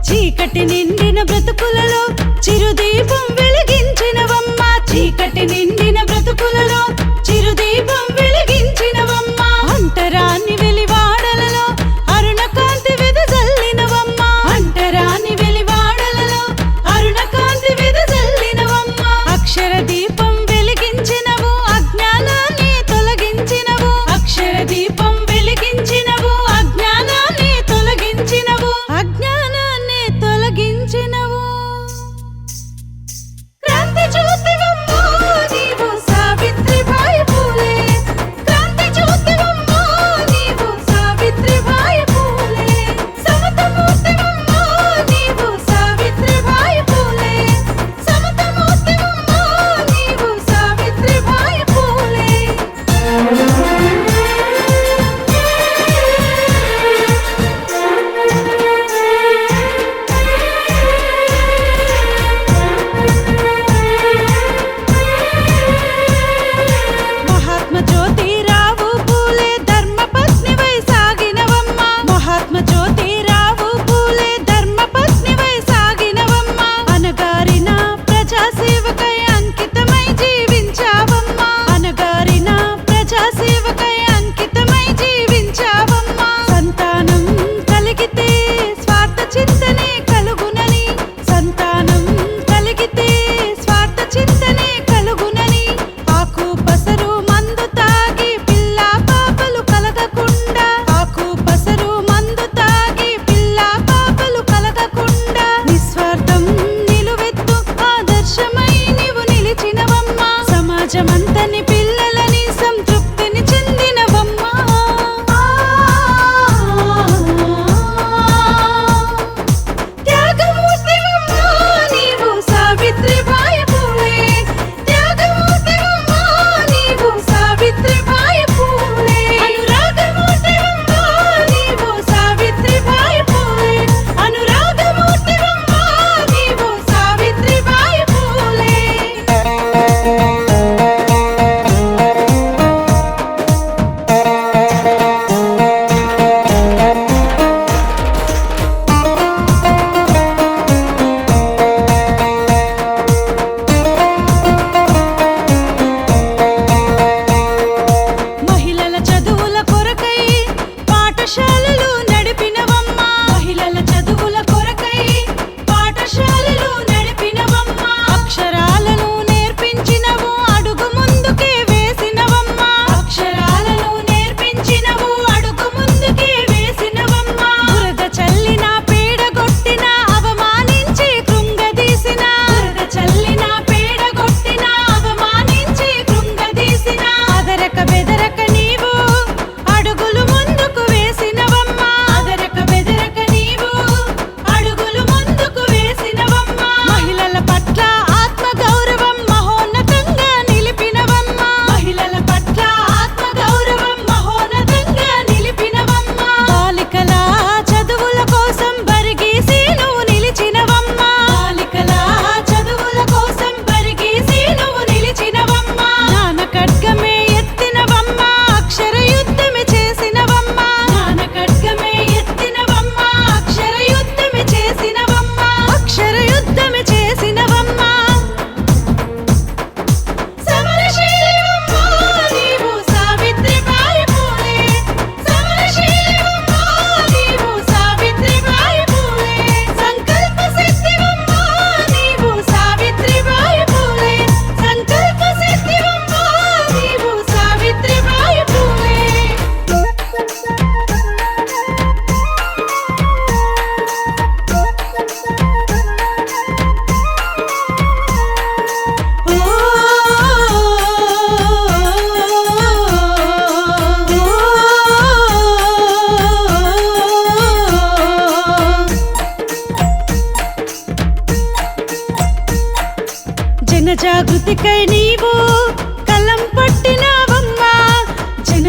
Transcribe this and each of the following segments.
చీకటి నిండిన బ్రతుకులలో చిరుదీపం వెలిగించినవమ్మ, చీకటి నిండిన బ్రతుకులలో చిరుదీపం వెలిగించినవమ్మ, అంటరాని వెలివాడలలో అరుణకాంతి వెదజల్లినవమ్మ, అంటరాని వెలివాడలలో అరుణకాంతి వెదజల్లినవమ్మ, అక్షర దీపం వెలిగించినవు అజ్ఞానాన్ని తొలగించినవు, అక్షర దీపం వెలిగించినవు అజ్ఞానాన్ని తొలగించినవు, అజ్ఞానాన్ని తొలగించినవు. క్రాంతి జ్యోతివమ్మో నీవు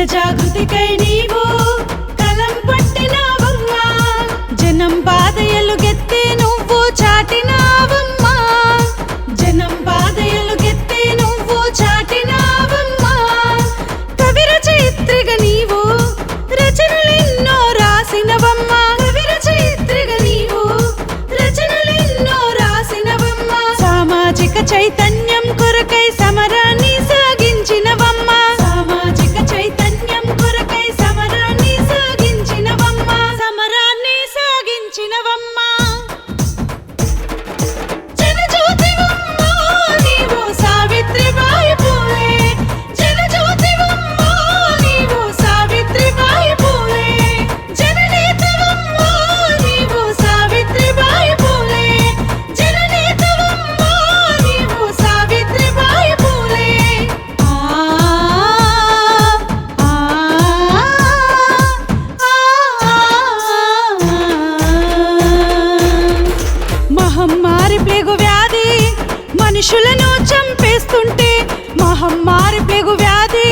జనజాగృతికై నీవు కలం పట్టినావమ్మా జనం బాధయలు గెత్తే నువ్వు చాటినావమ్మా జనం బాధయలు గెత్తే నువ్వు చాటినావమ్మా కవి రచయిత్రిగా నీవు రచనలెన్నో రాసినవమ్మా కవి రచయిత్రిగా నీవు రచనలెన్నో రాసినవమ్మా సామాజిక చైతన్యం కొరకై సమరాన్ని సాగించినవమ్మా సామాజిక చైతన్యం కొరకై సమరాన్ని సాగించినవమ్మా సమరాన్ని సాగించినవమ్మా జనజ్యోతివమ్మా నీవు సావిత్రిబాయి పూలే జనజ్యోతివమ్మా నీవు సావిత్రిబాయి పూలే జననేతవమ్మా నీవు సావిత్రిబాయి పూలే జననేతవమ్మా నీవు సావిత్రిబాయి పూలే మహమ్మారి ప్లేగు వ్యాధి మనుషులను చంపేస్తుంటే మహమ్మారి ప్లేగు వ్యాధి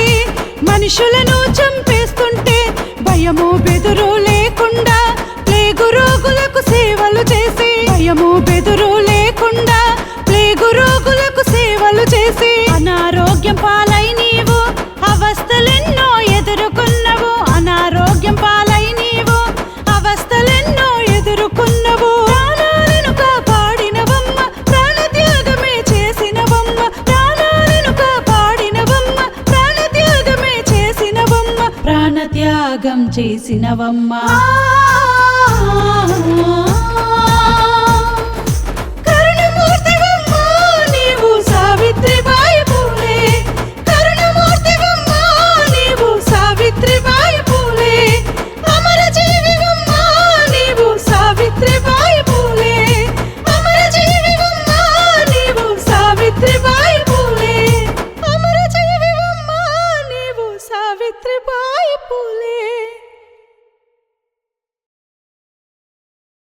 మనుషులను చంపేస్తుంటే భయము బెదురు లేకుండా ప్లేగు రోగులకు సేవలు చేసి భయము బెదురు లేకుండా ప్లేగు రోగులకు సేవలు చేసి అనారోగ్యం పాలై నీవు అవస్థలెన్నో ఎదుర్కొన్నవు అనారోగ్యం పాలై నీవు అవస్థలెన్నో ఎదుర్కొన్నవు ప్రాణాలను కాపాడినవమ్మ ప్రాణత్యాగమే చేసినవమ్మ ప్రాణాలను కాపాడినవమ్మ ప్రాణత్యాగమే చేసినవమ్మ ప్రాణత్యాగం చేసినవమ్మ కరుణమూర్తివమ్మా నీవు సావిత్రిబాయి పూలే కరుణమూర్తివమ్మా నీవు సావిత్రిబాయి పూలే అమరజీవివమ్మా నీవు సావిత్రిబాయి పూలే అమరజీవివమ్మా నీవు సావిత్రిబాయి పూలే అమరజీవివమ్మా నీవు సావిత్రిబాయి పూలే